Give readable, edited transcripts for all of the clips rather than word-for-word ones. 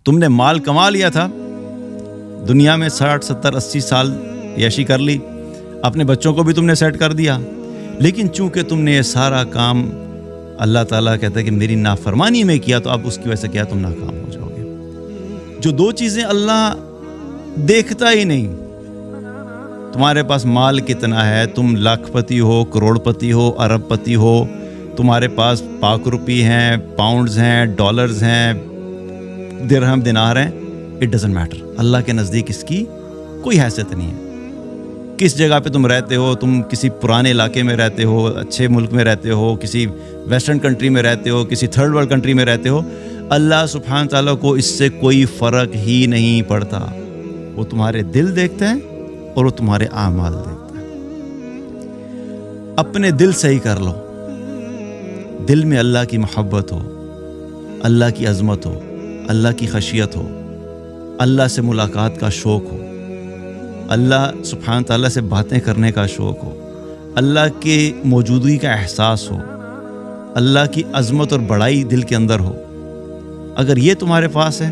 تم نے مال کما لیا تھا، دنیا میں 60 70 80 سال عیاشی کر لی، اپنے بچوں کو بھی تم نے سیٹ کر دیا، لیکن چونکہ تم نے یہ سارا کام اللہ تعالیٰ کہتا ہے کہ میری نافرمانی میں کیا، تو اب اس کی وجہ سے کیا تم ناکام ہو جاؤ گے۔ جو دو چیزیں اللہ دیکھتا ہی نہیں، تمہارے پاس مال کتنا ہے، تم لاکھ پتی ہو، کروڑ پتی ہو، ارب پتی ہو، تمہارے پاس پاک روپی ہیں، پاؤنڈز ہیں، ڈالرز ہیں، درہم دینار ہیں، اٹ ڈزنٹ میٹر۔ اللہ کے نزدیک اس کی کوئی حیثیت نہیں ہے۔ کس جگہ پہ تم رہتے ہو، تم کسی پرانے علاقے میں رہتے ہو، اچھے ملک میں رہتے ہو، کسی ویسٹرن کنٹری میں رہتے ہو، کسی تھرڈ ورلڈ کنٹری میں رہتے ہو، اللہ سبحانہ تعالیٰ کو اس سے کوئی فرق ہی نہیں پڑتا۔ وہ تمہارے دل دیکھتا ہے اور وہ تمہارے اعمال دیکھتا ہے۔ اپنے دل صحیح کر لو، دل میں اللہ کی محبت ہو، اللہ کی عظمت ہو، اللہ کی خشیت ہو، اللہ سے ملاقات کا شوق ہو، اللہ سبحانہ تعالیٰ سے باتیں کرنے کا شوق ہو، اللہ کی موجودگی کا احساس ہو، اللہ کی عظمت اور بڑائی دل کے اندر ہو۔ اگر یہ تمہارے پاس ہے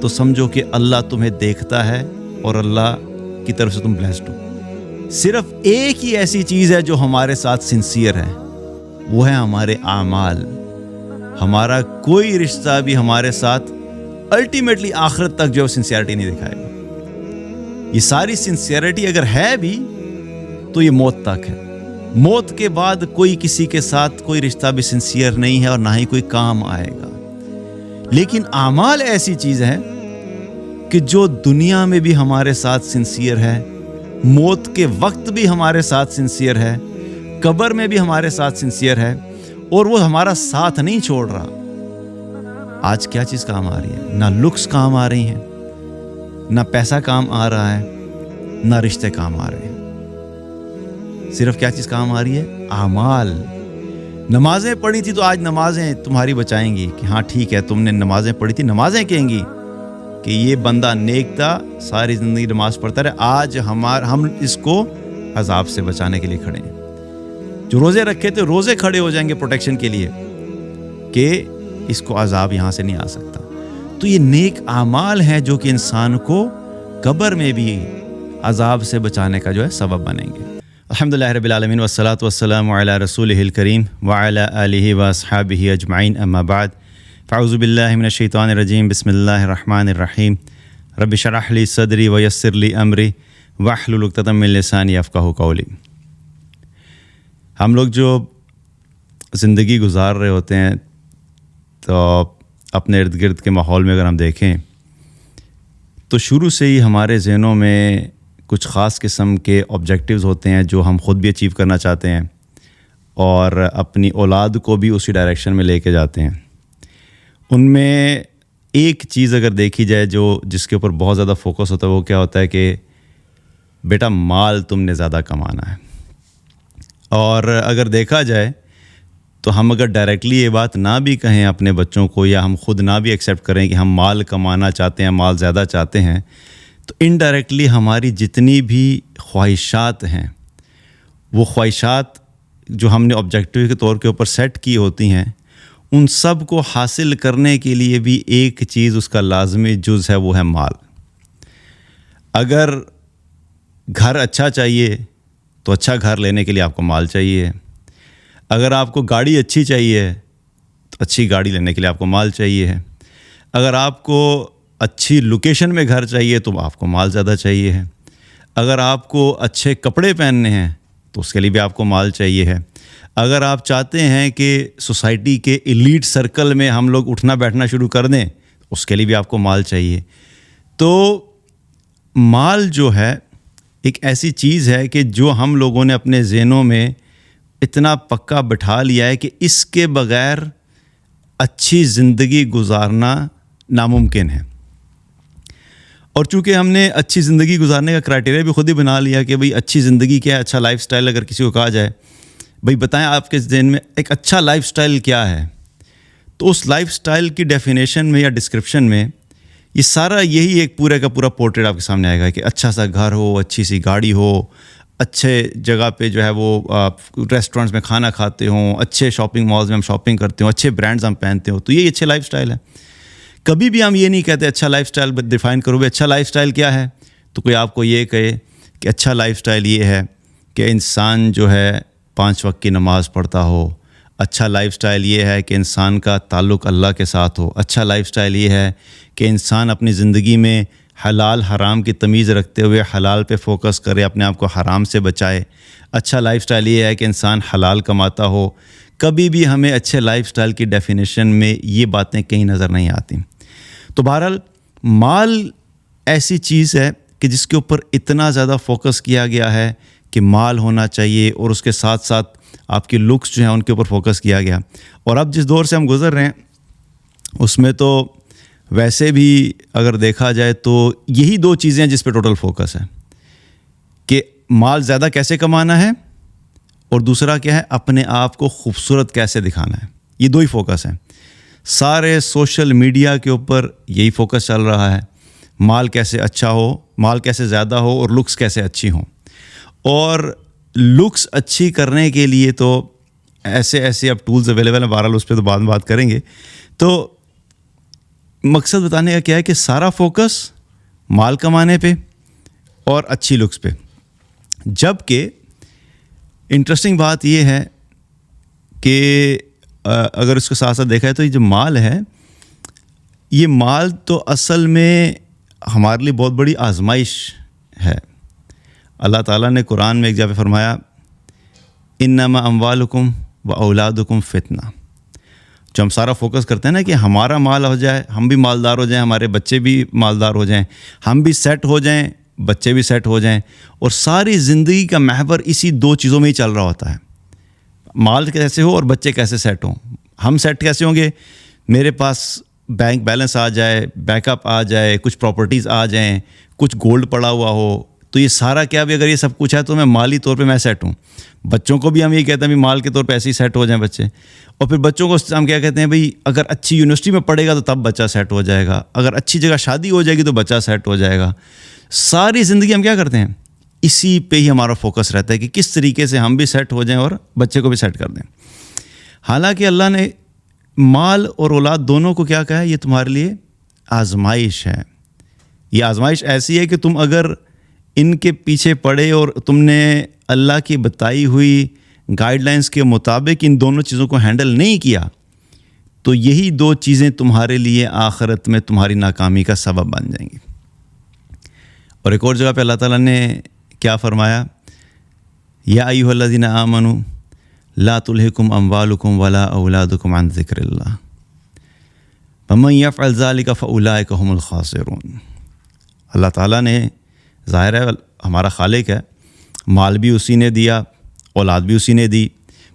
تو سمجھو کہ اللہ تمہیں دیکھتا ہے اور اللہ کی طرف سے تم بلیسڈ ہو۔ صرف ایک ہی ایسی چیز ہے جو ہمارے ساتھ سنسیئر ہے، وہ ہے ہمارے اعمال۔ ہمارا کوئی رشتہ بھی ہمارے ساتھ الٹیمیٹلی آخرت تک جو سنسیئرٹی نہیں دکھائے گا۔ یہ ساری سنسیئرٹی اگر ہے بھی تو یہ موت تک ہے۔ موت کے بعد کوئی کسی کے ساتھ کوئی رشتہ بھی سنسیئر نہیں ہے اور نہ ہی کوئی کام آئے گا۔ لیکن اعمال ایسی چیز ہے کہ جو دنیا میں بھی ہمارے ساتھ سنسیئر ہے، موت کے وقت بھی ہمارے ساتھ سنسیئر ہے، قبر میں بھی ہمارے ساتھ سنسیئر ہے، اور وہ ہمارا ساتھ نہیں چھوڑ رہا۔ آج کیا چیز کام آ رہی ہے؟ نہ لکس کام آ رہی ہیں، نہ پیسہ کام آ رہا ہے، نہ رشتے کام آ رہے ہیں۔ صرف کیا چیز کام آ رہی ہے؟ اعمال۔ نمازیں پڑھی تھی تو آج نمازیں تمہاری بچائیں گی کہ ہاں ٹھیک ہے تم نے نمازیں پڑھی تھی، نمازیں کہیں گی کہ یہ بندہ نیک تھا، ساری زندگی نماز پڑھتا رہے، آج ہم اس کو عذاب سے بچانے کے لیے کھڑے ہیں۔ جو روزے رکھے تھے روزے کھڑے ہو جائیں گے پروٹیکشن کے لیے کہ اس کو عذاب یہاں سے نہیں آ سکتا۔ تو یہ نیک اعمال ہیں جو کہ انسان کو قبر میں بھی عذاب سے بچانے کا جو ہے سبب بنیں گے۔ الحمدللہ رب العالمین والصلاة والسلام علی رسولہ الکریم وعلی آلہ واصحابہ اجمعین، اما بعد، فاعوذ باللہ من الشیطان الرجیم، بسم اللہ الرحمن الرحیم، رب اشرح لی صدری ویسر لی امری واحلل عقدۃ من لسانی یفقہوا قولی۔ ہم لوگ جو زندگی گزار رہے ہوتے ہیں تو اپنے ارد گرد کے ماحول میں اگر ہم دیکھیں تو شروع سے ہی ہمارے ذہنوں میں کچھ خاص قسم کے آبجیکٹیوز ہوتے ہیں جو ہم خود بھی اچیو کرنا چاہتے ہیں اور اپنی اولاد کو بھی اسی ڈائریکشن میں لے کے جاتے ہیں۔ ان میں ایک چیز اگر دیکھی جائے جس کے اوپر بہت زیادہ فوکس ہوتا ہے، وہ کیا ہوتا ہے کہ بیٹا مال تم نے زیادہ کمانا ہے۔ اور اگر دیکھا جائے تو ہم اگر ڈائریکٹلی یہ بات نہ بھی کہیں اپنے بچوں کو، یا ہم خود نہ بھی ایکسیپٹ کریں کہ ہم مال کمانا چاہتے ہیں، مال زیادہ چاہتے ہیں، تو انڈائریکٹلی ہماری جتنی بھی خواہشات ہیں، وہ خواہشات جو ہم نے آبجیکٹیو کے طور کے اوپر سیٹ کی ہوتی ہیں، ان سب کو حاصل کرنے کے لیے بھی ایک چیز اس کا لازمی جز ہے، وہ ہے مال۔ اگر گھر اچھا چاہیے تو اچھا گھر لینے کے لیے آپ کو مال چاہیے۔ اگر آپ کو گاڑی اچھی چاہیے تو اچھی گاڑی لینے کے لیے آپ کو مال چاہیے ہے۔ اگر آپ کو اچھی لوکیشن میں گھر چاہیے تو آپ کو مال زیادہ چاہیے ہے۔ اگر آپ کو اچھے کپڑے پہننے ہیں تو اس کے لیے بھی آپ کو مال چاہیے ہے۔ اگر آپ چاہتے ہیں کہ سوسائٹی کے ایلیٹ سرکل میں ہم لوگ اٹھنا بیٹھنا شروع کر دیں، اس کے لیے بھی آپ کو مال چاہیے۔ تو مال جو ہے ایک ایسی چیز ہے کہ جو ہم لوگوں نے اپنے ذہنوں میں اتنا پکا بٹھا لیا ہے کہ اس کے بغیر اچھی زندگی گزارنا ناممکن ہے۔ اور چونکہ ہم نے اچھی زندگی گزارنے کا کرائٹیریا بھی خود ہی بنا لیا کہ بھئی اچھی زندگی کیا ہے، اچھا لائف سٹائل اگر کسی کو کہا جائے بھئی بتائیں آپ کے ذہن میں ایک اچھا لائف سٹائل کیا ہے، تو اس لائف سٹائل کی ڈیفینیشن میں یا ڈسکرپشن میں یہ سارا یہی ایک پورے کا پورا پورٹریٹ آپ کے سامنے آئے گا کہ اچھا سا گھر ہو، اچھی سی گاڑی ہو، اچھے جگہ پہ جو ہے وہ ریسٹورنٹس میں کھانا کھاتے ہوں، اچھے شاپنگ مالز میں ہم شاپنگ کرتے ہوں، اچھے برانڈز ہم پہنتے ہوں، تو یہی اچھے لائف سٹائل ہے۔ کبھی بھی ہم یہ نہیں کہتے اچھا لائف سٹائل ڈیفائن کرو بھائی اچھا لائف سٹائل کیا ہے، تو کوئی آپ کو یہ کہے کہ اچھا لائف سٹائل یہ ہے کہ انسان جو ہے 5 وقت کی نماز پڑھتا ہو، اچھا لائف سٹائل یہ ہے کہ انسان کا تعلق اللہ کے ساتھ ہو، اچھا لائف سٹائل یہ ہے کہ انسان اپنی زندگی میں حلال حرام کی تمیز رکھتے ہوئے حلال پہ فوکس کرے، اپنے آپ کو حرام سے بچائے، اچھا لائف سٹائل یہ ہے کہ انسان حلال کماتا ہو۔ کبھی بھی ہمیں اچھے لائف سٹائل کی ڈیفینیشن میں یہ باتیں کہیں نظر نہیں آتی۔ تو بہرحال مال ایسی چیز ہے کہ جس کے اوپر اتنا زیادہ فوکس کیا گیا ہے کہ مال ہونا چاہیے، اور اس کے ساتھ ساتھ آپ کی لکس جو ہیں ان کے اوپر فوکس کیا گیا۔ اور اب جس دور سے ہم گزر رہے ہیں اس میں تو ویسے بھی اگر دیکھا جائے تو یہی 2 چیزیں ہیں جس پہ ٹوٹل فوکس ہے کہ مال زیادہ کیسے کمانا ہے، اور دوسرا کیا ہے اپنے آپ کو خوبصورت کیسے دکھانا ہے۔ یہ 2 ہی فوکس ہیں۔ سارے سوشل میڈیا کے اوپر یہی فوکس چل رہا ہے، مال کیسے اچھا ہو، مال کیسے زیادہ ہو، اور لکس کیسے اچھی ہوں۔ اور لکس اچھی کرنے کے لیے تو ایسے اب ٹولز اویلیبل ہیں، بہرحال اس پہ تو بعد میں بات کریں گے۔ تو مقصد بتانے کا کیا ہے کہ سارا فوکس مال کمانے پہ اور اچھی لکس پہ، جبکہ انٹرسٹنگ بات یہ ہے کہ اگر اس کے ساتھ ساتھ دیکھا ہے تو یہ جو مال ہے، یہ مال تو اصل میں ہمارے لیے بہت بڑی آزمائش ہے۔ اللہ تعالیٰ نے قرآن میں ایک جگہ پہ فرمایا انما اموالکم و اولادکم فتنہ۔ جو ہم سارا فوکس کرتے ہیں نا کہ ہمارا مال ہو جائے، ہم بھی مالدار ہو جائیں، ہمارے بچے بھی مالدار ہو جائیں، ہم بھی سیٹ ہو جائیں، بچے بھی سیٹ ہو جائیں، اور ساری زندگی کا محور اسی 2 چیزوں میں ہی چل رہا ہوتا ہے، مال کیسے ہو اور بچے کیسے سیٹ ہوں۔ ہم سیٹ کیسے ہوں گے؟ میرے پاس بینک بیلنس آ جائے، بیک اپ آ جائے، کچھ پراپرٹیز آ جائیں، کچھ گولڈ پڑا ہوا ہو، تو یہ سارا کیا بھی اگر یہ سب کچھ ہے تو میں مالی طور پہ میں سیٹ ہوں۔ بچوں کو بھی ہم یہ کہتے ہیں بھی مال کے طور پہ ایسے ہی سیٹ ہو جائیں بچے، اور پھر بچوں کو ہم کیا کہتے ہیں بھئی اگر اچھی یونیورسٹی میں پڑھے گا تو تب بچہ سیٹ ہو جائے گا، اگر اچھی جگہ شادی ہو جائے گی تو بچہ سیٹ ہو جائے گا۔ ساری زندگی ہم کیا کرتے ہیں؟ اسی پہ ہی ہمارا فوکس رہتا ہے کہ کس طریقے سے ہم بھی سیٹ ہو جائیں اور بچے کو بھی سیٹ کر دیں۔ حالانکہ اللہ نے مال اور اولاد دونوں کو کیا کہا ہے؟ یہ تمہارے لیے آزمائش ہے۔ یہ آزمائش ایسی ہے کہ تم اگر ان کے پیچھے پڑے اور تم نے اللہ کی بتائی ہوئی گائیڈ لائنس کے مطابق ان دونوں چیزوں کو ہینڈل نہیں کیا تو یہی 2 چیزیں تمہارے لیے آخرت میں تمہاری ناکامی کا سبب بن جائیں گی۔ اور ایک اور جگہ پہ اللہ تعالیٰ نے کیا فرمایا؟ یا ایھا الذین آمنوا لا تلہکم اموالکم ولا اولادکم عن ذکر اللہ ومن یفعل ذلک فاولئک هم الخاسرون۔ اللہ تعالیٰ نے، ظاہر ہے ہمارا خالق ہے، مال بھی اسی نے دیا، اولاد بھی اسی نے دی،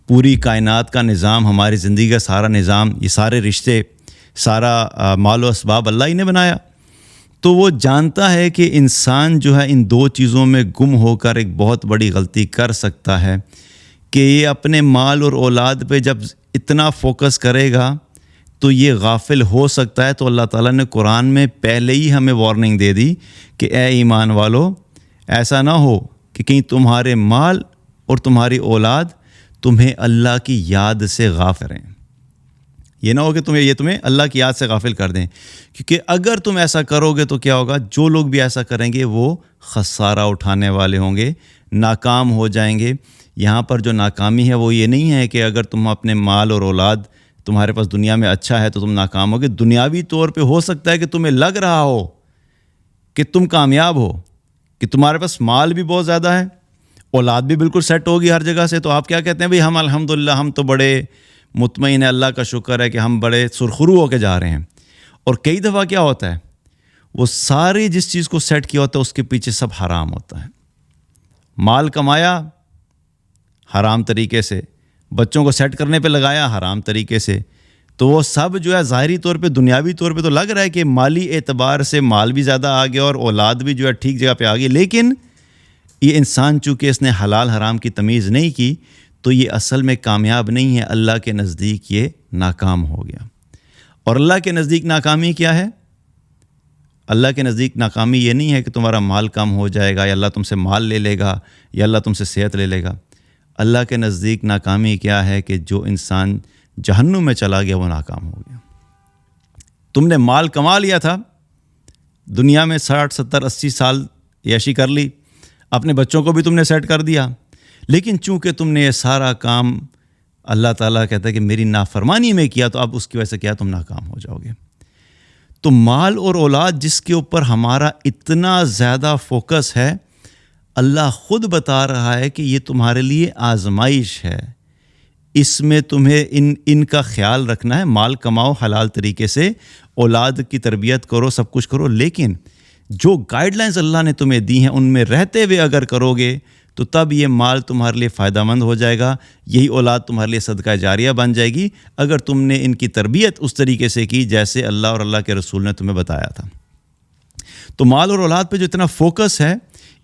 پوری کائنات کا نظام، ہماری زندگی کا سارا نظام، یہ سارے رشتے، سارا مال و اسباب اللہ ہی نے بنایا۔ تو وہ جانتا ہے کہ انسان جو ہے ان 2 چیزوں میں گم ہو کر ایک بہت بڑی غلطی کر سکتا ہے کہ یہ اپنے مال اور اولاد پہ جب اتنا فوکس کرے گا تو یہ غافل ہو سکتا ہے۔ تو اللہ تعالیٰ نے قرآن میں پہلے ہی ہمیں وارننگ دے دی کہ اے ایمان والو، ایسا نہ ہو کہ کہیں تمہارے مال اور تمہاری اولاد تمہیں اللہ کی یاد سے غافل کریں۔ یہ نہ ہو کہ تمہیں اللہ کی یاد سے غافل کر دیں، کیونکہ اگر تم ایسا کرو گے تو کیا ہوگا؟ جو لوگ بھی ایسا کریں گے وہ خسارہ اٹھانے والے ہوں گے، ناکام ہو جائیں گے۔ یہاں پر جو ناکامی ہے وہ یہ نہیں ہے کہ اگر تم اپنے مال اور اولاد تمہارے پاس دنیا میں اچھا ہے تو تم ناکام ہوگے۔ دنیاوی طور پہ ہو سکتا ہے کہ تمہیں لگ رہا ہو کہ تم کامیاب ہو، کہ تمہارے پاس مال بھی بہت زیادہ ہے، اولاد بھی بالکل سیٹ ہوگی ہر جگہ سے، تو آپ کیا کہتے ہیں بھئی ہم الحمدللہ ہم تو بڑے مطمئن ہیں، اللہ کا شکر ہے کہ ہم بڑے سرخرو ہو کے جا رہے ہیں۔ اور کئی دفعہ کیا ہوتا ہے؟ وہ ساری جس چیز کو سیٹ کیا ہوتا ہے اس کے پیچھے سب حرام ہوتا ہے۔ مال کمایا حرام طریقے سے، بچوں کو سیٹ کرنے پہ لگایا حرام طریقے سے، تو وہ سب جو ہے ظاہری طور پہ دنیاوی طور پہ تو لگ رہا ہے کہ مالی اعتبار سے مال بھی زیادہ آ گیا اور اولاد بھی جو ہے ٹھیک جگہ پہ آ گئی، لیکن یہ انسان چونکہ اس نے حلال حرام کی تمیز نہیں کی تو یہ اصل میں کامیاب نہیں ہے، اللہ کے نزدیک یہ ناکام ہو گیا۔ اور اللہ کے نزدیک ناکامی کیا ہے؟ اللہ کے نزدیک ناکامی یہ نہیں ہے کہ تمہارا مال کم ہو جائے گا یا اللہ تم سے مال لے لے گا یا اللہ تم سے صحت لے لے گا۔ اللہ کے نزدیک ناکامی کیا ہے؟ کہ جو انسان جہنم میں چلا گیا وہ ناکام ہو گیا۔ تم نے مال کما لیا تھا، دنیا میں 60 70 80 سال عیاشی کر لی، اپنے بچوں کو بھی تم نے سیٹ کر دیا، لیکن چونکہ تم نے یہ سارا کام اللہ تعالیٰ کہتا ہے کہ میری نافرمانی میں کیا، تو اب اس کی وجہ سے کیا تم ناکام ہو جاؤ گے۔ تو مال اور اولاد جس کے اوپر ہمارا اتنا زیادہ فوکس ہے، اللہ خود بتا رہا ہے کہ یہ تمہارے لیے آزمائش ہے، اس میں تمہیں ان کا خیال رکھنا ہے۔ مال کماؤ حلال طریقے سے، اولاد کی تربیت کرو، سب کچھ کرو، لیکن جو گائیڈ لائنز اللہ نے تمہیں دی ہیں ان میں رہتے ہوئے اگر کرو گے تو تب یہ مال تمہارے لیے فائدہ مند ہو جائے گا، یہی اولاد تمہارے لیے صدقہ جاریہ بن جائے گی، اگر تم نے ان کی تربیت اس طریقے سے کی جیسے اللہ اور اللہ کے رسول نے تمہیں بتایا تھا۔ تو مال اور اولاد پہ جو اتنا فوکس ہے،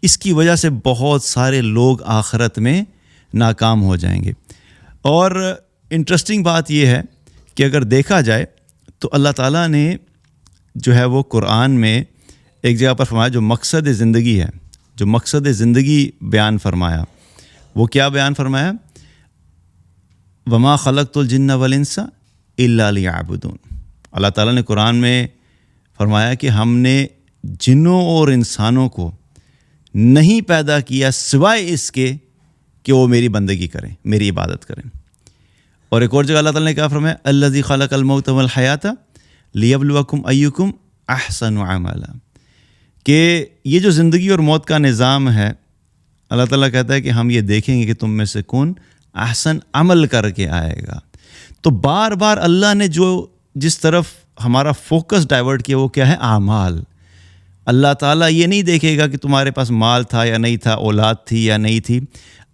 اس کی وجہ سے بہت سارے لوگ آخرت میں ناکام ہو جائیں گے۔ اور انٹرسٹنگ بات یہ ہے کہ اگر دیکھا جائے تو اللہ تعالیٰ نے جو ہے وہ قرآن میں ایک جگہ پر فرمایا، جو مقصد زندگی ہے، جو مقصد زندگی بیان فرمایا، وہ کیا بیان فرمایا؟ وما خلقت الجن والانس الا لیعبدون۔ اللہ تعالیٰ نے قرآن میں فرمایا کہ ہم نے جنوں اور انسانوں کو نہیں پیدا کیا سوائے اس کے کہ وہ میری بندگی کریں، میری عبادت کریں۔ اور ایک اور جگہ اللہ تعالیٰ نے کیا فرمایا؟ الذی خلق الموت والحیات لیبلوکم ایکم احسن عملا، کہ یہ جو زندگی اور موت کا نظام ہے، اللہ تعالیٰ کہتا ہے کہ ہم یہ دیکھیں گے کہ تم میں سے کون احسن عمل کر کے آئے گا۔ تو بار بار اللہ نے جس طرف ہمارا فوکس ڈائیورٹ کیا وہ کیا ہے؟ اعمال۔ اللہ تعالیٰ یہ نہیں دیکھے گا کہ تمہارے پاس مال تھا یا نہیں تھا، اولاد تھی یا نہیں تھی۔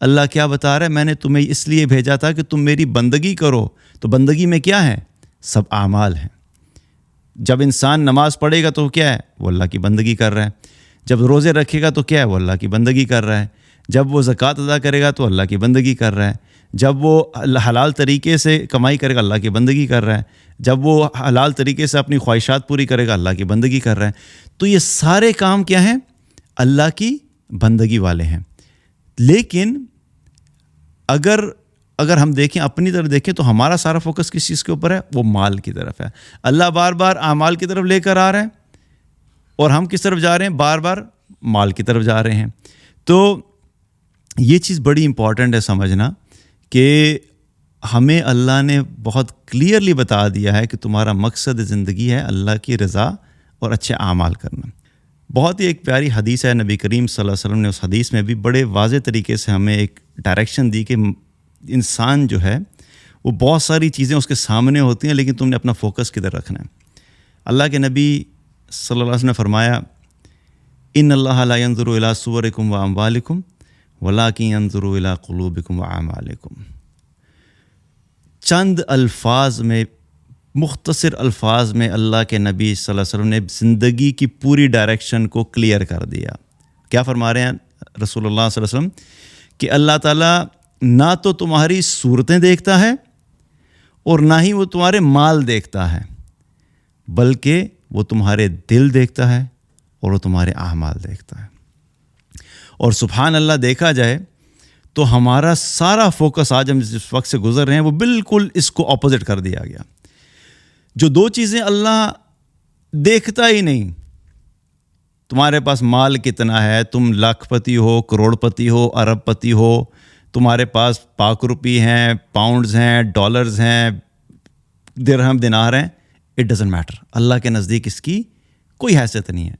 اللہ کیا بتا رہا ہے؟ میں نے تمہیں اس لیے بھیجا تھا کہ تم میری بندگی کرو۔ تو بندگی میں کیا ہے؟ سب اعمال ہیں۔ جب انسان نماز پڑھے گا تو کیا ہے؟ وہ اللہ کی بندگی کر رہا ہے۔ جب روزے رکھے گا تو کیا ہے؟ وہ اللہ کی بندگی کر رہا ہے۔ جب وہ زکوٰۃ ادا کرے گا تو اللہ کی بندگی کر رہا ہے۔ جب وہ حلال طریقے سے کمائی کرے گا اللہ کی بندگی کر رہا ہے۔ جب وہ حلال طریقے سے اپنی خواہشات پوری کرے گا اللہ کی بندگی کر رہا ہے۔ تو یہ سارے کام کیا ہیں؟ اللہ کی بندگی والے ہیں۔ لیکن اگر ہم دیکھیں، اپنی طرف دیکھیں، تو ہمارا سارا فوکس کس چیز کے اوپر ہے؟ وہ مال کی طرف ہے۔ اللہ بار بار اعمال کی طرف لے کر آ رہا ہے، اور ہم کس طرف جا رہے ہیں؟ بار بار مال کی طرف جا رہے ہیں۔ تو یہ چیز بڑی امپورٹنٹ ہے سمجھنا کہ ہمیں اللہ نے بہت کلیئرلی بتا دیا ہے کہ تمہارا مقصد زندگی ہے اللہ کی رضا اور اچھے اعمال کرنا۔ بہت ہی ایک پیاری حدیث ہے، نبی کریم صلی اللہ علیہ وسلم نے اس حدیث میں بھی بڑے واضح طریقے سے ہمیں ایک ڈائریکشن دی کہ انسان جو ہے وہ بہت ساری چیزیں اس کے سامنے ہوتی ہیں، لیکن تم نے اپنا فوکس کدھر رکھنا ہے۔ اللہ کے نبی صلی اللہ علیہ وسلم نے فرمایا، ان اللہ لا ينظر الى صورکم واموالکم ولکن ينظر الى قلوبکم واعمالکم۔ چند الفاظ میں، مختصر الفاظ میں اللہ کے نبی صلی اللہ علیہ وسلم نے زندگی کی پوری ڈائریکشن کو کلیئر کر دیا۔ کیا فرما رہے ہیں رسول اللہ صلی اللہ علیہ وسلم؟ کہ اللہ تعالیٰ نہ تو تمہاری صورتیں دیکھتا ہے اور نہ ہی وہ تمہارے مال دیکھتا ہے، بلکہ وہ تمہارے دل دیکھتا ہے اور وہ تمہارے اعمال دیکھتا ہے۔ اور سبحان اللہ، دیکھا جائے تو ہمارا سارا فوکس آج ہم جس وقت سے گزر رہے ہیں وہ بالکل اس کو اپوزٹ کر دیا گیا۔ جو دو چیزیں اللہ دیکھتا ہی نہیں، تمہارے پاس مال کتنا ہے، تم لاکھ پتی ہو، کروڑ پتی ہو، ارب پتی ہو، تمہارے پاس پاک روپی ہیں، پاؤنڈز ہیں، ڈالرز ہیں، درہم دینار ہیں، اٹ ڈزنٹ میٹر۔ اللہ کے نزدیک اس کی کوئی حیثیت نہیں ہے۔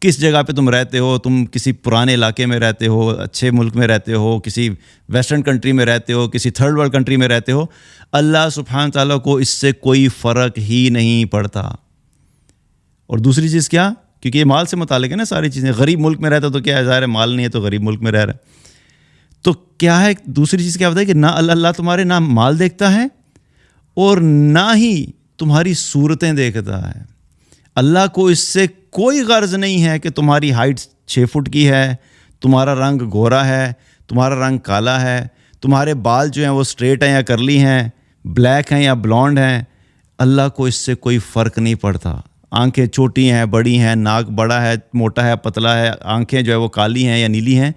کس جگہ پہ تم رہتے ہو، تم کسی پرانے علاقے میں رہتے ہو، اچھے ملک میں رہتے ہو، کسی ویسٹرن کنٹری میں رہتے ہو، کسی تھرڈ ورلڈ کنٹری میں رہتے ہو، اللہ سبحانہ تعالیٰ کو اس سے کوئی فرق ہی نہیں پڑتا۔ اور دوسری چیز کیا؟ کیونکہ یہ مال سے متعلق ہے نا ساری چیزیں۔ غریب ملک میں رہتا تو کیا ہے، ظاہر ہے مال نہیں ہے تو غریب ملک میں رہ رہا ہے۔ تو کیا ہے دوسری چیز؟ کیا بتایا کہ نہ اللہ تمہارے نہ مال دیکھتا ہے اور نہ ہی تمہاری صورتیں دیکھتا ہے۔ اللہ کو اس سے کوئی غرض نہیں ہے کہ تمہاری ہائٹ 6 فٹ کی ہے، تمہارا رنگ گورا ہے، تمہارا رنگ کالا ہے، تمہارے بال جو ہیں وہ اسٹریٹ ہیں یا کرلی ہیں، بلیک ہیں یا بلونڈ ہیں۔ اللہ کو اس سے کوئی فرق نہیں پڑتا۔ آنکھیں چھوٹی ہیں، بڑی ہیں، ناک بڑا ہے، موٹا ہے، پتلا ہے، آنکھیں جو ہے وہ کالی ہیں یا نیلی ہیں،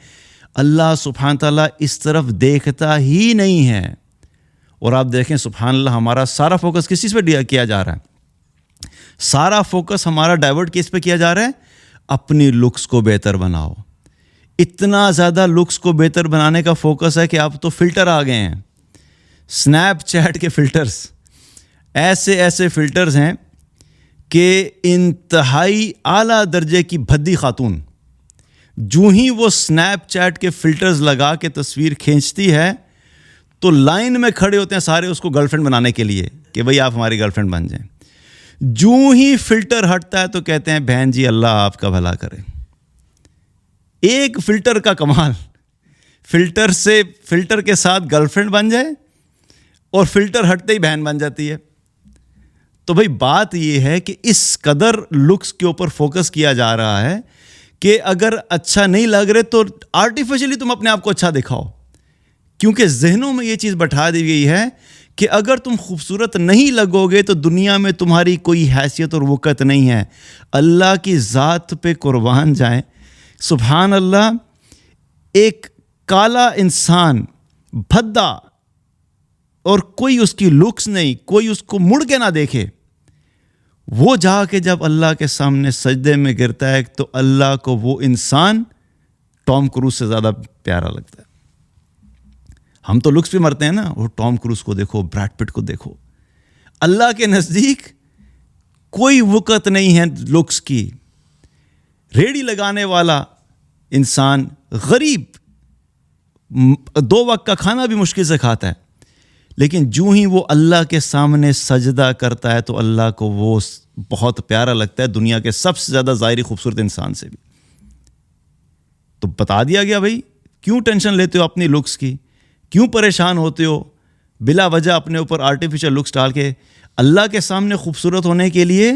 اللہ سبحانہ تعالیٰ اس طرف دیکھتا ہی نہیں ہے۔ اور آپ دیکھیں سبحان اللہ، ہمارا سارا فوکس کس چیز پہ کیا جا رہا ہے؟ سارا فوکس ہمارا ڈائیورٹ کس پہ کیا جا رہا ہے؟ اپنی لکس کو بہتر بناؤ. اتنا زیادہ لکس کو بہتر بنانے کا فوکس ہے کہ اب تو فلٹر آ گئے ہیں. سنیپ چیٹ کے فلٹرز ایسے فلٹرز ہیں کہ انتہائی اعلیٰ درجے کی بھدی خاتون جو ہی وہ سنیپ چیٹ کے فلٹرز لگا کے تصویر کھینچتی ہے تو لائن میں کھڑے ہوتے ہیں سارے اس کو گرل فرینڈ بنانے کے لیے کہ بھئی آپ ہماری گرل فرینڈ بن جائیں. جو ہی فلٹر ہٹتا ہے تو کہتے ہیں بہن جی اللہ آپ کا بھلا کرے. ایک فلٹر کا کمال, فلٹر کے ساتھ گرل فرینڈ بن جائے اور فلٹر ہٹتے ہی بہن بن جاتی ہے. تو بھئی بات یہ ہے کہ اس قدر لکس کے اوپر فوکس کیا جا رہا ہے کہ اگر اچھا نہیں لگ رہے تو آرٹیفیشلی تم اپنے آپ کو اچھا دکھاؤ, کیونکہ ذہنوں میں یہ چیز بٹھا دی گئی ہے کہ اگر تم خوبصورت نہیں لگو گے تو دنیا میں تمہاری کوئی حیثیت اور وقت نہیں ہے. اللہ کی ذات پہ قربان جائیں, سبحان اللہ, ایک کالا انسان بھدا اور کوئی اس کی لکس نہیں, کوئی اس کو مڑ کے نہ دیکھے, وہ جا کے جب اللہ کے سامنے سجدے میں گرتا ہے تو اللہ کو وہ انسان ٹام کروز سے زیادہ پیارا لگتا ہے. ہم تو لکس پہ مرتے ہیں نا, وہ ٹام کروز کو دیکھو, بریڈ پٹ کو دیکھو. اللہ کے نزدیک کوئی وقت نہیں ہے لکس کی. ریڑھی لگانے والا انسان غریب 2 وقت کا کھانا بھی مشکل سے کھاتا ہے, لیکن جو ہی وہ اللہ کے سامنے سجدہ کرتا ہے تو اللہ کو وہ بہت پیارا لگتا ہے, دنیا کے سب سے زیادہ ظاہری خوبصورت انسان سے بھی. تو بتا دیا گیا بھائی کیوں ٹینشن لیتے ہو اپنی لکس کی, کیوں پریشان ہوتے ہو بلا وجہ اپنے اوپر آرٹیفیشل لکس ڈال کے. اللہ کے سامنے خوبصورت ہونے کے لیے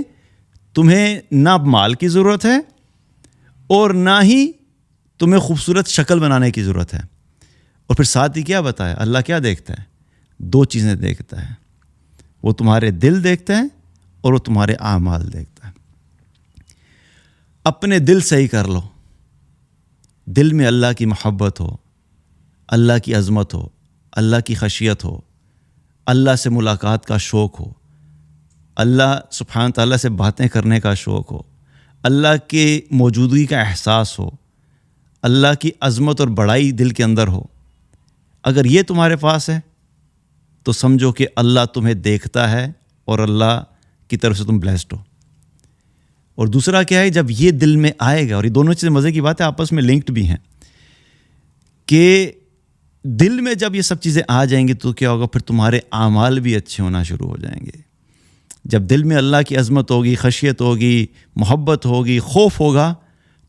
تمہیں نہ مال کی ضرورت ہے اور نہ ہی تمہیں خوبصورت شکل بنانے کی ضرورت ہے. اور پھر ساتھ ہی کیا بتایا اللہ, کیا دیکھتا ہے؟ 2 چیزیں دیکھتا ہے, وہ تمہارے دل دیکھتا ہے اور وہ تمہارے اعمال دیکھتا ہے. اپنے دل صحیح کر لو, دل میں اللہ کی محبت ہو, اللہ کی عظمت ہو, اللہ کی خشیت ہو, اللہ سے ملاقات کا شوق ہو, اللہ سبحانہ تعالیٰ سے باتیں کرنے کا شوق ہو, اللہ کے موجودگی کا احساس ہو, اللہ کی عظمت اور بڑائی دل کے اندر ہو. اگر یہ تمہارے پاس ہے تو سمجھو کہ اللہ تمہیں دیکھتا ہے اور اللہ کی طرف سے تم بلیسڈ ہو. اور دوسرا کیا ہے, جب یہ دل میں آئے گا, اور یہ دونوں چیزیں مزے کی بات ہے آپس میں لنکڈ بھی ہیں, کہ دل میں جب یہ سب چیزیں آ جائیں گی تو کیا ہوگا, پھر تمہارے اعمال بھی اچھے ہونا شروع ہو جائیں گے. جب دل میں اللہ کی عظمت ہوگی, خشیت ہوگی, محبت ہوگی, خوف ہوگا,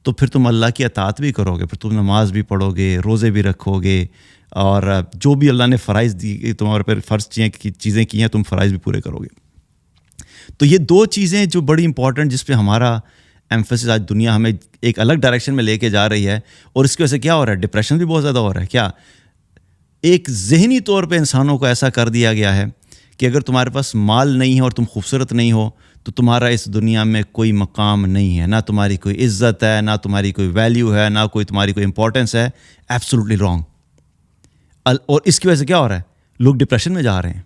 تو پھر تم اللہ کی اطاعت بھی کرو گے, پھر تم نماز بھی پڑھو گے, روزے بھی رکھو گے, اور جو بھی اللہ نے فرائض دی تمہارے پر فرض چیزیں کی ہیں تم فرائض بھی پورے کرو گے. تو یہ 2 چیزیں جو بڑی امپورٹنٹ, جس پہ ہمارا ایمفیسس آج دنیا ہمیں ایک الگ ڈائریکشن میں لے کے جا رہی ہے, اور اس کی وجہ سے کیا ہو رہا ہے, ڈپریشن بھی بہت زیادہ ہو رہا ہے. کیا ایک ذہنی طور پہ انسانوں کو ایسا کر دیا گیا ہے کہ اگر تمہارے پاس مال نہیں ہے اور تم خوبصورت نہیں ہو تو تمہارا اس دنیا میں کوئی مقام نہیں ہے, نہ تمہاری کوئی عزت ہے, نہ تمہاری کوئی ویلیو ہے, نہ کوئی تمہاری کوئی امپورٹنس ہے. Absolutely wrong. اور اس کی وجہ سے کیا ہو رہا ہے, لوگ ڈپریشن میں جا رہے ہیں.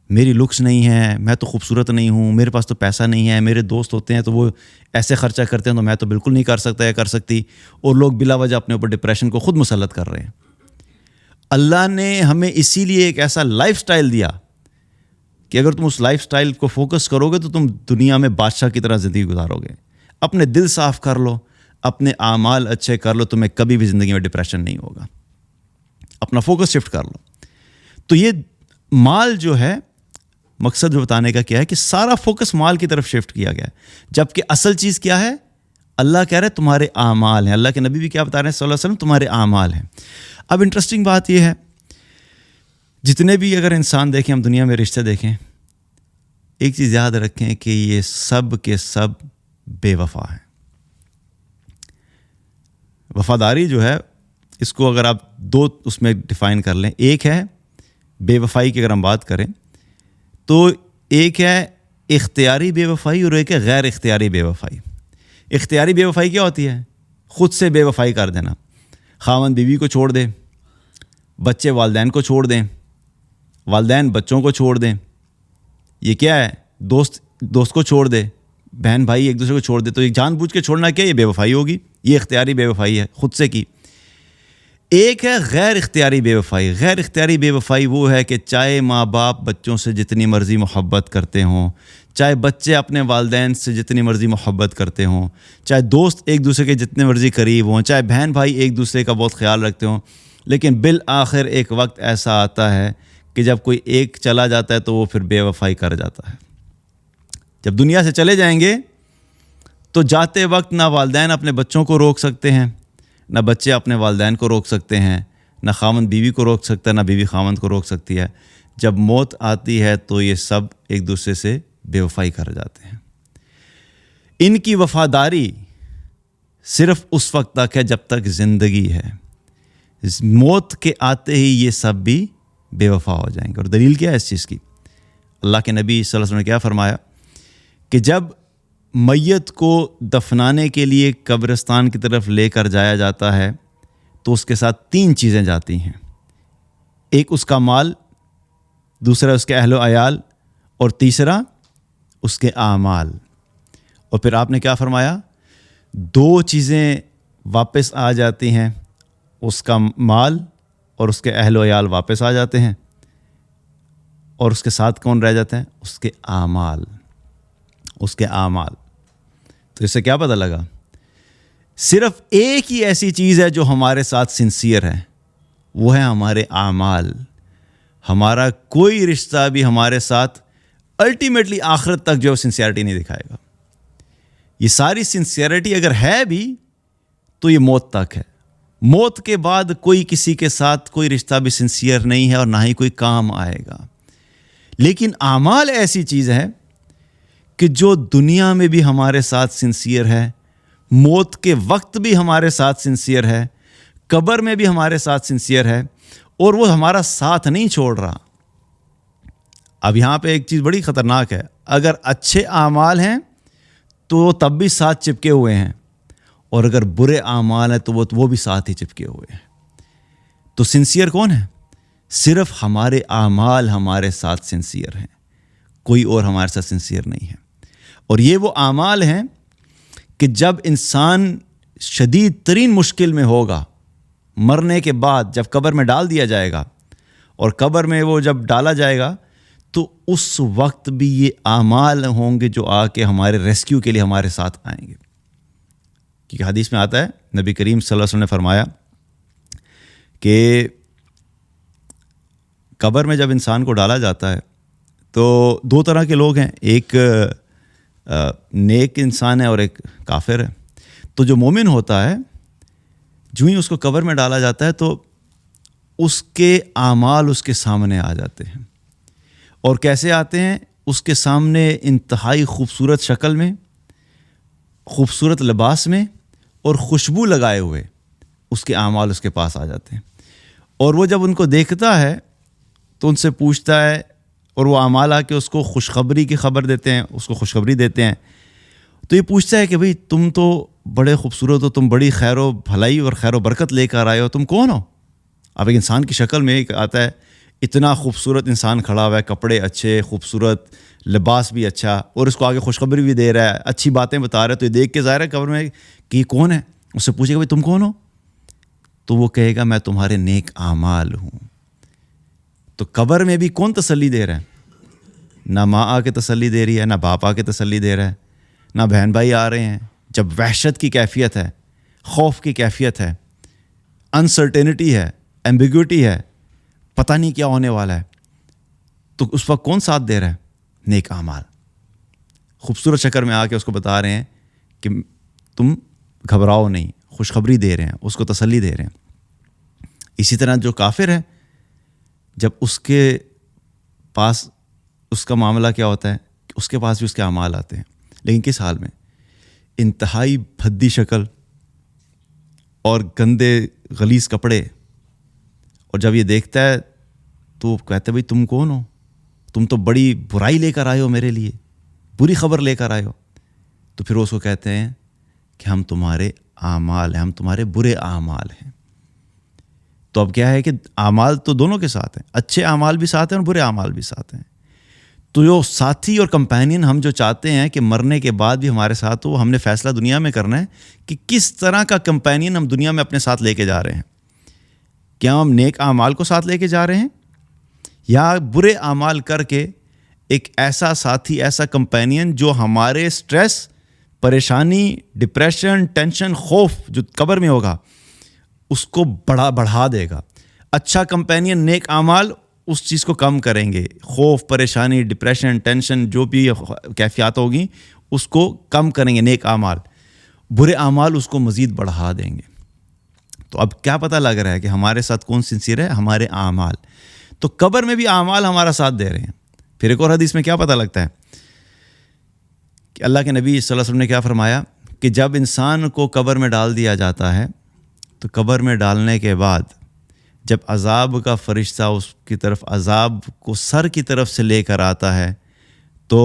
میری لکس نہیں ہے, میں تو خوبصورت نہیں ہوں, میرے پاس تو پیسہ نہیں ہے, میرے دوست ہوتے ہیں تو وہ ایسے خرچہ کرتے ہیں تو میں تو بالکل نہیں کر سکتا یا کر سکتی, اور لوگ بلا وجہ اپنے اوپر ڈپریشن کو خود مسلط کر رہے ہیں. اللہ نے ہمیں اسی لیے ایک ایسا لائف سٹائل دیا کہ اگر تم اس لائف سٹائل کو فوکس کرو گے تو تم دنیا میں بادشاہ کی طرح زندگی گزارو گے. اپنے دل صاف کر لو, اپنے اعمال اچھے کر لو, تمہیں کبھی بھی زندگی میں ڈپریشن نہیں ہوگا. اپنا فوکس شفٹ کر لو. تو یہ مال جو ہے, مقصد جو بتانے کا کیا ہے کہ سارا فوکس مال کی طرف شفٹ کیا گیا ہے, جبکہ اصل چیز کیا ہے, اللہ کہہ رہے ہیں تمہارے اعمال ہیں. اللہ کے نبی بھی کیا بتا رہے ہیں صلی اللہ علیہ وسلم, تمہارے اعمال ہیں. اب انٹرسٹنگ بات یہ ہے, جتنے بھی اگر انسان دیکھیں, ہم دنیا میں رشتے دیکھیں, ایک چیز یاد رکھیں کہ یہ سب کے سب بے وفا ہیں. وفاداری جو ہے, اس کو اگر آپ 2 اس میں ڈیفائن کر لیں. ایک ہے بے وفائی کی اگر ہم بات کریں تو ایک ہے اختیاری بے وفائی اور ایک ہے غیر اختیاری بے وفائی. اختیاری بے وفائی کیا ہوتی ہے, خود سے بے وفائی کر دینا. خاوند بیوی کو چھوڑ دے, بچے والدین کو چھوڑ دیں, والدین بچوں کو چھوڑ دیں. یہ کیا ہے, دوست کو چھوڑ دے, بہن بھائی ایک دوسرے کو چھوڑ دے تو یہ جان بوجھ کے چھوڑنا کیا، یہ بے وفائی ہوگی، یہ اختیاری بے وفائی ہے خود سے کی۔ ایک ہے غیر اختیاری بے وفائی۔ غیر اختیاری بے وفائی وہ ہے کہ چاہے ماں باپ بچوں سے جتنی مرضی محبت کرتے ہوں، چاہے بچے اپنے والدین سے جتنی مرضی محبت کرتے ہوں، چاہے دوست ایک دوسرے کے جتنے مرضی قریب ہوں، چاہے بہن بھائی ایک دوسرے کا بہت خیال رکھتے ہوں، لیکن بالآخر ایک وقت ایسا آتا ہے کہ جب کوئی ایک چلا جاتا ہے تو وہ پھر بے وفائی کر جاتا ہے۔ جب دنیا سے چلے جائیں گے تو جاتے وقت نہ والدین اپنے بچوں کو روک سکتے ہیں، نہ بچے اپنے والدین کو روک سکتے ہیں، نہ خاوند بیوی کو روک سکتا ہے، نہ بیوی خاوند کو روک سکتی ہے۔ جب موت آتی ہے تو یہ سب ایک دوسرے سے بے وفائی کر جاتے ہیں۔ ان کی وفاداری صرف اس وقت تک ہے جب تک زندگی ہے، موت کے آتے ہی یہ سب بھی بے وفا ہو جائیں گے۔ اور دلیل کیا ہے اس چیز کی؟ اللہ کے نبی صلی اللہ علیہ وسلم نے کیا فرمایا کہ جب میت کو دفنانے کے لیے قبرستان کی طرف لے کر جایا جاتا ہے تو اس کے ساتھ 3 چیزیں جاتی ہیں۔ ایک اس کا مال، دوسرا اس کے اہل و عیال، اور تیسرا اس کے اعمال۔ اور پھر آپ نے کیا فرمایا؟ 2 چیزیں واپس آ جاتی ہیں، اس کا مال اور اس کے اہل و عیال واپس آ جاتے ہیں، اور اس کے ساتھ کون رہ جاتے ہیں؟ اس کے اعمال۔ اس کے اعمال۔ تو اس سے کیا پتہ لگا؟ صرف ایک ہی ایسی چیز ہے جو ہمارے ساتھ سنسیئر ہے، وہ ہے ہمارے اعمال۔ ہمارا کوئی رشتہ بھی ہمارے ساتھ الٹیمیٹلی آخرت تک جو سنسیئرٹی نہیں دکھائے گا۔ یہ ساری سنسیئرٹی اگر ہے بھی تو یہ موت تک ہے۔ موت کے بعد کوئی کسی کے ساتھ کوئی رشتہ بھی سنسیئر نہیں ہے اور نہ ہی کوئی کام آئے گا۔ لیکن اعمال ایسی چیز ہے کہ جو دنیا میں بھی ہمارے ساتھ سنسیئر ہے، موت کے وقت بھی ہمارے ساتھ سنسیئر ہے، قبر میں بھی ہمارے ساتھ سنسیئر ہے، اور وہ ہمارا ساتھ نہیں چھوڑ رہا۔ اب یہاں پہ ایک چیز بڑی خطرناک ہے، اگر اچھے اعمال ہیں تو تب بھی ساتھ چپکے ہوئے ہیں، اور اگر برے اعمال ہیں تو وہ بھی ساتھ ہی چپکے ہوئے ہیں۔ تو سنسیئر کون ہے؟ صرف ہمارے اعمال ہمارے ساتھ سنسیئر ہیں، کوئی اور ہمارے ساتھ سنسیئر نہیں ہے۔ اور یہ وہ اعمال ہیں کہ جب انسان شدید ترین مشکل میں ہوگا، مرنے کے بعد جب قبر میں ڈال دیا جائے گا، اور قبر میں وہ جب ڈالا جائے گا تو اس وقت بھی یہ اعمال ہوں گے جو آ کے ہمارے ریسکیو کے لیے ہمارے ساتھ آئیں گے۔ کیونکہ حدیث میں آتا ہے، نبی کریم صلی اللہ علیہ وسلم نے فرمایا کہ قبر میں جب انسان کو ڈالا جاتا ہے تو 2 طرح کے لوگ ہیں، ایک نیک انسان ہے اور ایک کافر ہے۔ تو جو مومن ہوتا ہے، جو ہی اس کو قبر میں ڈالا جاتا ہے تو اس کے اعمال اس کے سامنے آ جاتے ہیں۔ اور کیسے آتے ہیں؟ اس کے سامنے انتہائی خوبصورت شکل میں، خوبصورت لباس میں، اور خوشبو لگائے ہوئے اس کے اعمال اس کے پاس آ جاتے ہیں۔ اور وہ جب ان کو دیکھتا ہے تو ان سے پوچھتا ہے، اور وہ اعمال آ کے اس کو خوشخبری کی خبر دیتے ہیں، اس کو خوشخبری دیتے ہیں۔ تو یہ پوچھتا ہے کہ بھئی تم تو بڑے خوبصورت ہو، تم بڑی خیر و بھلائی اور خیر و برکت لے کر آئے ہو، تم کون ہو؟ اب ایک انسان کی شکل میں ایک آتا ہے، اتنا خوبصورت انسان کھڑا ہوا ہے، کپڑے اچھے، خوبصورت لباس بھی اچھا، اور اس کو آگے خوشخبری بھی دے رہا ہے، اچھی باتیں بتا رہا ہے۔ تو یہ دیکھ کے ظاہر ہے قبر میں کہ یہ کون ہے؟ اس سے پوچھے گا بھئی تم کون ہو؟ تو وہ کہے گا میں تمہارے نیک اعمال ہوں۔ تو قبر میں بھی کون تسلی دے رہا ہے؟ نہ ماں آ کے تسلی دے رہی ہے، نہ باپ آ کے تسلی دے رہا ہے، نہ بہن بھائی آ رہے ہیں۔ جب وحشت کی کیفیت ہے، خوف کی کیفیت ہے، انسرٹینٹی ہے، ایمبیگوٹی ہے، پتہ نہیں کیا ہونے والا ہے، تو اس وقت کون ساتھ دے رہا ہے؟ نیک اعمال خوبصورت شکل میں آ کے اس کو بتا رہے ہیں کہ تم گھبراؤ نہیں، خوشخبری دے رہے ہیں، اس کو تسلی دے رہے ہیں۔ اسی طرح جو کافر ہے، جب اس کے پاس اس کا معاملہ کیا ہوتا ہے کہ اس کے پاس بھی اس کے اعمال آتے ہیں، لیکن کس حال میں؟ انتہائی بھدی شکل اور گندے غلیظ کپڑے۔ اور جب یہ دیکھتا ہے تو کہتا ہے بھئی تم کون ہو؟ تم تو بڑی برائی لے کر آئے ہو، میرے لیے بری خبر لے کر آئے ہو۔ تو پھر وہ اس کو کہتے ہیں کہ ہم تمہارے اعمال ہیں، ہم تمہارے برے اعمال ہیں۔ تو اب کیا ہے کہ اعمال تو دونوں کے ساتھ ہیں، اچھے اعمال بھی ساتھ ہیں اور برے اعمال بھی ساتھ ہیں۔ تو جو ساتھی اور کمپینین ہم جو چاہتے ہیں کہ مرنے کے بعد بھی ہمارے ساتھ ہو، ہم نے فیصلہ دنیا میں کرنا ہے کہ کس طرح کا کمپینین ہم دنیا میں اپنے ساتھ لے کے جا رہے ہیں. کیا ہم نیک اعمال کو ساتھ لے کے جا رہے ہیں یا برے اعمال کر کے ایک ایسا ساتھی، ایسا کمپینین جو ہمارے سٹریس، پریشانی، ڈپریشن، ٹینشن، خوف جو قبر میں ہوگا اس کو بڑھا دے گا. اچھا کمپینین، نیک اعمال اس چیز کو کم کریں گے. خوف، پریشانی، ڈپریشن، ٹینشن جو بھی کیفیات ہوگی اس کو کم کریں گے نیک اعمال. برے اعمال اس کو مزید بڑھا دیں گے. تو اب کیا پتہ لگ رہا ہے کہ ہمارے ساتھ کون سنسیئر ہے؟ ہمارے اعمال. تو قبر میں بھی اعمال ہمارا ساتھ دے رہے ہیں. پھر ایک اور حدیث میں کیا پتہ لگتا ہے کہ اللہ کے نبی صلی اللہ علیہ وسلم نے کیا فرمایا کہ جب انسان کو قبر میں ڈال دیا جاتا ہے تو قبر میں ڈالنے کے بعد جب عذاب کا فرشتہ اس کی طرف عذاب کو سر کی طرف سے لے کر آتا ہے تو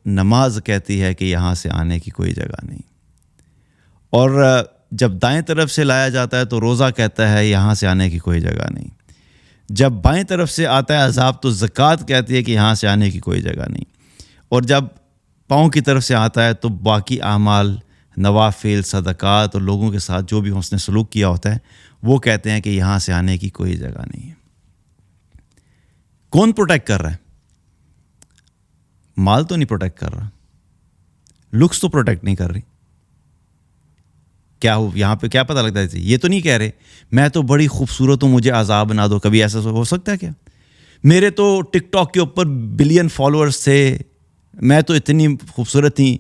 نماز کہتی ہے کہ یہاں سے آنے کی کوئی جگہ نہیں. اور جب دائیں طرف سے لایا جاتا ہے تو روزہ کہتا ہے یہاں سے آنے کی کوئی جگہ نہیں. جب بائیں طرف سے آتا ہے عذاب تو زکوٰۃ کہتی ہے کہ یہاں سے آنے کی کوئی جگہ نہیں. اور جب پاؤں کی طرف سے آتا ہے تو باقی اعمال، نوافل، صدقات اور لوگوں کے ساتھ جو بھی حسن سلوک کیا ہوتا ہے وہ کہتے ہیں کہ یہاں سے آنے کی کوئی جگہ نہیں ہے. کون پروٹیکٹ کر رہا ہے؟ مال تو نہیں پروٹیکٹ کر رہا، لکس تو پروٹیکٹ نہیں کر رہی. کیا ہو یہاں پہ کیا پتہ لگتا ہے؟ یہ تو نہیں کہہ رہے میں تو بڑی خوبصورت ہوں مجھے عذاب نہ دو. کبھی ایسا ہو سکتا ہے کیا؟ میرے تو ٹک ٹاک کے اوپر بلین فالوورز تھے، میں تو اتنی خوبصورت تھی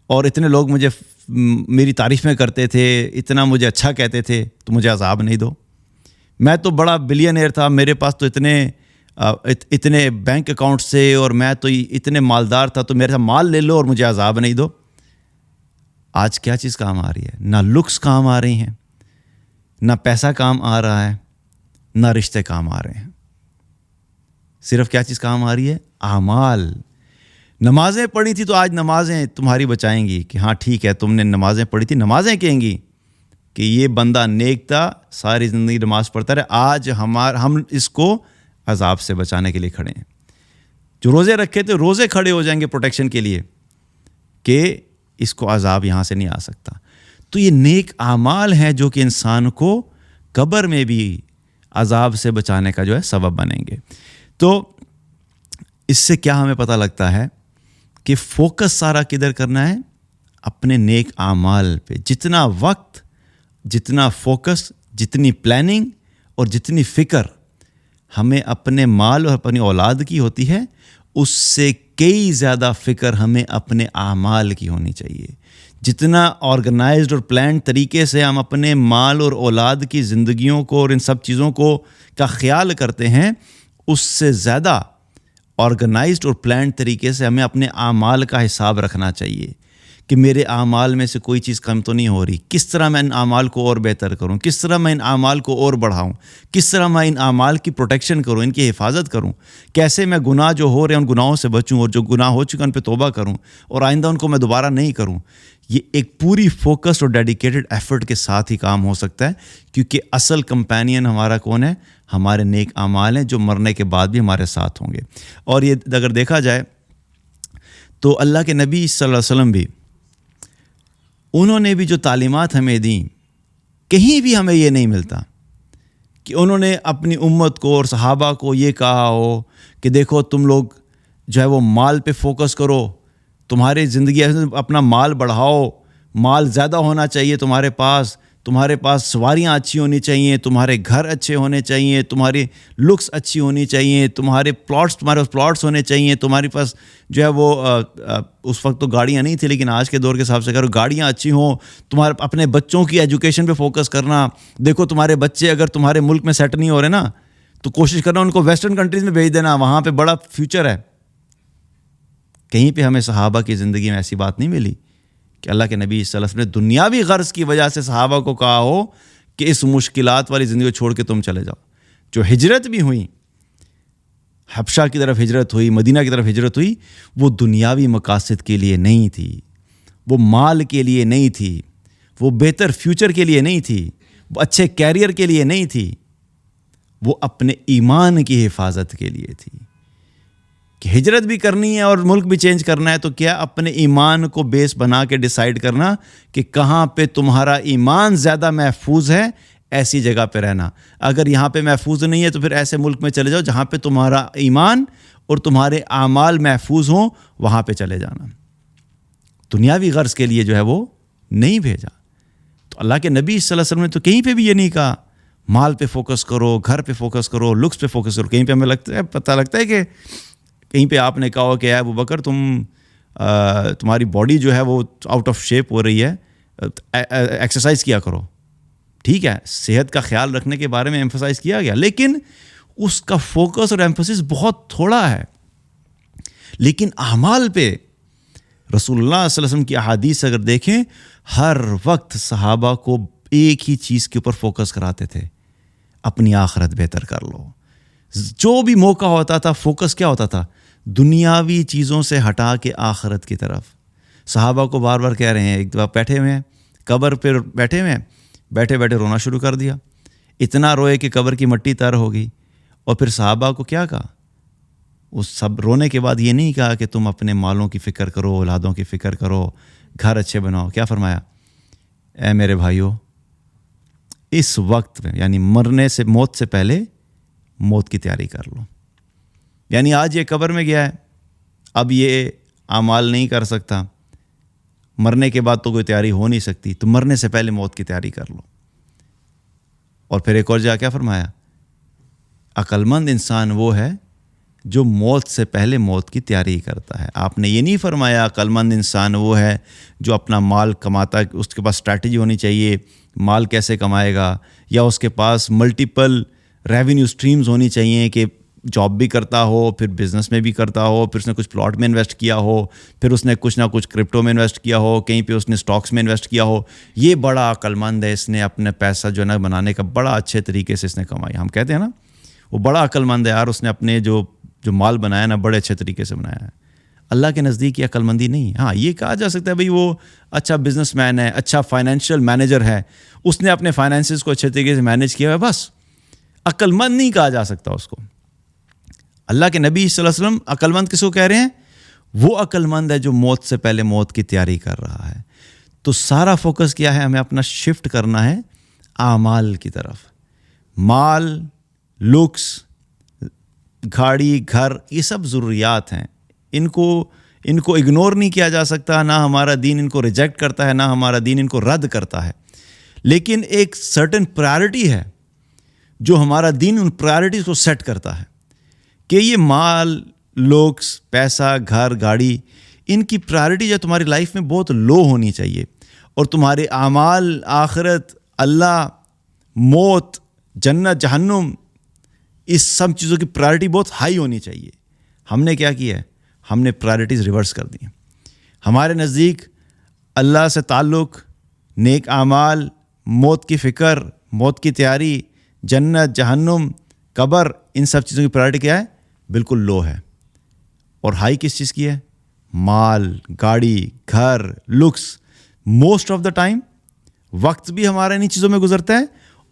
اور اتنے لوگ مجھے میری تعریفیں کرتے تھے، اتنا مجھے اچھا کہتے تھے تو مجھے عذاب نہیں دو. میں تو بڑا بلینئر تھا، میرے پاس تو اتنے بینک اکاؤنٹس تھے اور میں تو اتنے مالدار تھا تو میرے سے مال لے لو اور مجھے عذاب نہیں دو. آج کیا چیز کام آ رہی ہے؟ نہ لکس کام آ رہی ہیں، نہ پیسہ کام آ رہا ہے، نہ رشتے کام آ رہے ہیں. صرف کیا چیز کام آ رہی ہے؟ اعمال. نمازیں پڑھی تھی تو آج نمازیں تمہاری بچائیں گی کہ ہاں ٹھیک ہے تم نے نمازیں پڑھی تھی. نمازیں کہیں گی کہ یہ بندہ نیک تھا، ساری زندگی نماز پڑھتا رہے، آج ہم اس کو عذاب سے بچانے کے لیے کھڑے ہیں. جو روزے رکھے تھے روزے کھڑے ہو جائیں گے پروٹیکشن کے لیے کہ اس کو عذاب یہاں سے نہیں آ سکتا. تو یہ نیک اعمال ہیں جو کہ انسان کو قبر میں بھی عذاب سے بچانے کا جو ہے سبب بنیں گے. تو اس سے کیا ہمیں پتہ لگتا ہے کہ فوکس سارا کدھر کرنا ہے؟ اپنے نیک اعمال پہ. جتنا وقت، جتنا فوکس، جتنی پلاننگ اور جتنی فکر ہمیں اپنے مال اور اپنی اولاد کی ہوتی ہے اس سے کئی زیادہ فکر ہمیں اپنے اعمال کی ہونی چاہیے. جتنا آرگنائزڈ اور پلانڈ طریقے سے ہم اپنے مال اور اولاد کی زندگیوں کو اور ان سب چیزوں کو کا خیال کرتے ہیں اس سے زیادہ آرگنائزڈ اور پلانڈ طریقے سے ہمیں اپنے اعمال کا حساب رکھنا چاہیے کہ میرے اعمال میں سے کوئی چیز کم تو نہیں ہو رہی. کس طرح میں ان اعمال کو اور بہتر کروں، کس طرح میں ان اعمال کو اور بڑھاؤں، کس طرح میں ان اعمال کی پروٹیکشن کروں، ان کی حفاظت کروں، کیسے میں گناہ جو ہو رہے ہیں ان گناہوں سے بچوں اور جو گناہ ہو چکے ان پہ توبہ کروں اور آئندہ ان کو میں دوبارہ نہیں کروں. یہ ایک پوری فوکسڈ اور ڈیڈیکیٹڈ ایفرٹ کے ساتھ ہی کام ہو سکتا ہے کیونکہ اصل کمپینین ہمارا کون ہے؟ ہمارے نیک اعمال ہیں جو مرنے کے بعد بھی ہمارے ساتھ ہوں گے. اور یہ اگر دیکھا جائے تو اللہ کے نبی صلی اللہ علیہ وسلم بھی انہوں نے بھی جو تعلیمات ہمیں دیں کہیں بھی ہمیں یہ نہیں ملتا کہ انہوں نے اپنی امت کو اور صحابہ کو یہ کہا ہو کہ دیکھو تم لوگ جو ہے وہ مال پہ فوکس کرو، تمہاری زندگی اپنا مال بڑھاؤ، مال زیادہ ہونا چاہیے تمہارے پاس سواریاں اچھی ہونی چاہیے، تمہارے گھر اچھے ہونے چاہیے، تمہاری لکس اچھی ہونی چاہیے، تمہارے پلاٹس ہونے چاہیے، تمہارے پاس جو ہے وہ اس وقت تو گاڑیاں نہیں تھی لیکن آج کے دور کے حساب سے اگر گاڑیاں اچھی ہوں، تمہارے اپنے بچوں کی ایجوکیشن پہ فوکس کرنا. دیکھو تمہارے بچے اگر تمہارے ملک میں سیٹ نہیں ہو رہے نا تو کوشش کرنا ان کو ویسٹرن کنٹریز میں بھیج دینا، وہاں پہ بڑا فیوچر ہے. کہیں پہ ہمیں صحابہ کی زندگی میں ایسی بات نہیں ملی کہ اللہ کے نبی صلی اللہ علیہ وسلم نے دنیاوی غرض کی وجہ سے صحابہ کو کہا ہو کہ اس مشکلات والی زندگی کو چھوڑ کے تم چلے جاؤ. جو ہجرت بھی ہوئی، حبشہ کی طرف ہجرت ہوئی، مدینہ کی طرف ہجرت ہوئی، وہ دنیاوی مقاصد کے لیے نہیں تھی، وہ مال کے لیے نہیں تھی، وہ بہتر فیوچر کے لیے نہیں تھی، وہ اچھے کیریئر کے لیے نہیں تھی، وہ اپنے ایمان کی حفاظت کے لیے تھی. کہ ہجرت بھی کرنی ہے اور ملک بھی چینج کرنا ہے تو کیا اپنے ایمان کو بیس بنا کے ڈیسائیڈ کرنا کہ کہاں پہ تمہارا ایمان زیادہ محفوظ ہے، ایسی جگہ پہ رہنا. اگر یہاں پہ محفوظ نہیں ہے تو پھر ایسے ملک میں چلے جاؤ جہاں پہ تمہارا ایمان اور تمہارے اعمال محفوظ ہوں، وہاں پہ چلے جانا. دنیاوی غرض کے لیے جو ہے وہ نہیں بھیجا. تو اللہ کے نبی صلی اللہ علیہ وسلم نے تو کہیں پہ بھی یہ نہیں کہا مال پہ فوکس کرو، گھر پہ فوکس کرو، لکس پہ فوکس کرو. کہیں پہ ہمیں پتہ لگتا ہے کہ کہیں پہ آپ نے کہا ہو کہ اے ابو بکر تمہاری باڈی جو ہے وہ آؤٹ آف شیپ ہو رہی ہے، ایکسرسائز کیا کرو. ٹھیک ہے، صحت کا خیال رکھنے کے بارے میں ایمفسائز کیا گیا، لیکن اس کا فوکس اور ایمفسس بہت تھوڑا ہے. لیکن اعمال پہ رسول اللہ صلی اللہ علیہ وسلم کی احادیث اگر دیکھیں، ہر وقت صحابہ کو ایک ہی چیز کے اوپر فوکس کراتے تھے، اپنی آخرت بہتر کر لو. جو بھی موقع ہوتا تھا فوکس کیا ہوتا تھا؟ دنیاوی چیزوں سے ہٹا کے آخرت کی طرف. صحابہ کو بار بار کہہ رہے ہیں، ایک دفعہ بیٹھے ہوئے ہیں قبر پہ، بیٹھے ہوئے ہیں، بیٹھے بیٹھے رونا شروع کر دیا. اتنا روئے کہ قبر کی مٹی تر ہو گئی. اور پھر صحابہ کو کیا کہا؟ اس سب رونے کے بعد یہ نہیں کہا کہ تم اپنے مالوں کی فکر کرو، اولادوں کی فکر کرو، گھر اچھے بناؤ. کیا فرمایا؟ اے میرے بھائیو، اس وقت میں یعنی مرنے سے، موت سے پہلے موت کی تیاری کر لو. یعنی آج یہ قبر میں گیا ہے، اب یہ اعمال نہیں کر سکتا، مرنے کے بعد تو کوئی تیاری ہو نہیں سکتی، تو مرنے سے پہلے موت کی تیاری کر لو. اور پھر ایک اور جگہ کیا فرمایا؟ عقل مند انسان وہ ہے جو موت سے پہلے موت کی تیاری کرتا ہے. آپ نے یہ نہیں فرمایا عقل مند انسان وہ ہے جو اپنا مال کماتا ہے، اس کے پاس اسٹریٹجی ہونی چاہیے مال کیسے کمائے گا، یا اس کے پاس ملٹیپل ریونیو سٹریمز ہونی چاہیے کہ جاب بھی کرتا ہو، پھر بزنس میں بھی کرتا ہو، پھر اس نے کچھ پلاٹ میں انویسٹ کیا ہو، پھر اس نے کچھ نہ کچھ کرپٹو میں انویسٹ کیا ہو، کہیں پہ اس نے سٹاکس میں انویسٹ کیا ہو. یہ بڑا عقل مند ہے، اس نے اپنے پیسہ جو ہے نا بنانے کا بڑا اچھے طریقے سے اس نے کمایا. ہم کہتے ہیں نا وہ بڑا عقل مند ہے یار، اس نے اپنے جو مال بنایا نا بڑے اچھے طریقے سے بنایا ہے. اللہ کے نزدیک یہ عقل مندی نہیں ہے. ہاں یہ کہا جا سکتا ہے بھئی وہ اچھا بزنس مین ہے، اچھا فائنینشیل مینیجر ہے، اس نے اپنے فائنینسز کو اچھے طریقے سے مینیج کیا ہے، بس عقل مند نہیں کہا جا سکتا اس کو. اللہ کے نبی صلی اللہ علیہ وسلم عقل مند کس کو کہہ رہے ہیں؟ وہ عقل مند ہے جو موت سے پہلے موت کی تیاری کر رہا ہے. تو سارا فوکس کیا ہے؟ ہمیں اپنا شفٹ کرنا ہے اعمال کی طرف. مال، لکس، گاڑی، گھر، یہ سب ضروریات ہیں، ان کو اگنور نہیں کیا جا سکتا. نہ ہمارا دین ان کو ریجیکٹ کرتا ہے، نہ ہمارا دین ان کو رد کرتا ہے. لیکن ایک سرٹن پرائرٹی ہے جو ہمارا دین ان پرائرٹیز کو سیٹ کرتا ہے کہ یہ مال، لکس، پیسہ، گھر، گاڑی، ان کی پرائرٹی جو تمہاری لائف میں بہت لو ہونی چاہیے، اور تمہارے اعمال، آخرت، اللہ، موت، جنت، جہنم، اس سب چیزوں کی پرائرٹی بہت ہائی ہونی چاہیے. ہم نے کیا کیا ہے؟ ہم نے پرائرٹیز ریورس کر دی. ہمارے نزدیک اللہ سے تعلق، نیک اعمال، موت کی فکر، موت کی تیاری، جنت، جہنم، قبر، ان سب چیزوں کی پرائرٹی کیا ہے؟ بالکل لو ہے. اور ہائی کس چیز کی ہے؟ مال، گاڑی، گھر، looks. Most of the time وقت بھی ہمارا انہی چیزوں میں گزرتا ہے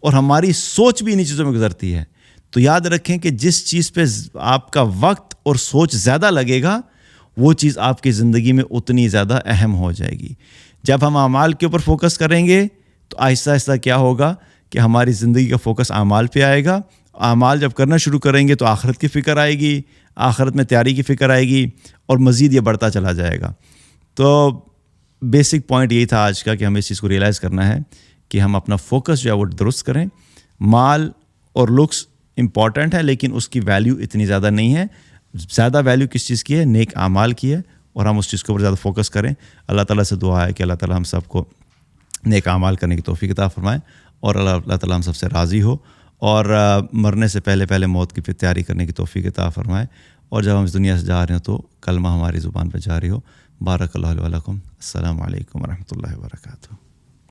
اور ہماری سوچ بھی انہی چیزوں میں گزرتی ہے. تو یاد رکھیں کہ جس چیز پہ آپ کا وقت اور سوچ زیادہ لگے گا وہ چیز آپ کی زندگی میں اتنی زیادہ اہم ہو جائے گی. جب ہم اعمال کے اوپر فوکس کریں گے تو آہستہ آہستہ کیا ہوگا کہ ہماری زندگی کا فوکس اعمال پہ آئے گا. اعمال جب کرنا شروع کریں گے تو آخرت کی فکر آئے گی، آخرت میں تیاری کی فکر آئے گی، اور مزید یہ بڑھتا چلا جائے گا. تو بیسک پوائنٹ یہی تھا آج کا کہ ہمیں اس چیز کو ریئلائز کرنا ہے کہ ہم اپنا فوکس جو ہے وہ درست کریں. مال اور لکس امپورٹنٹ ہے لیکن اس کی ویلیو اتنی زیادہ نہیں ہے. زیادہ ویلیو کس چیز کی ہے؟ نیک اعمال کی ہے، اور ہم اس چیز کے اوپر زیادہ فوکس کریں. اللہ تعالیٰ سے دعا ہے کہ اللہ تعالیٰ ہم سب کو نیک اعمال کرنے کی توفیق عطا فرمائے، اور اللہ تعالیٰ ہم سب سے راضی ہو، اور مرنے سے پہلے موت کی تیاری کرنے کی توفیق عطا فرمائے. اور جب ہم اس دنیا سے جا رہے ہوں تو کلمہ ہماری زبان پہ جاری ہو. بارک اللہ علیہ ولکم. السلام علیکم ورحمۃ اللہ وبرکاتہ.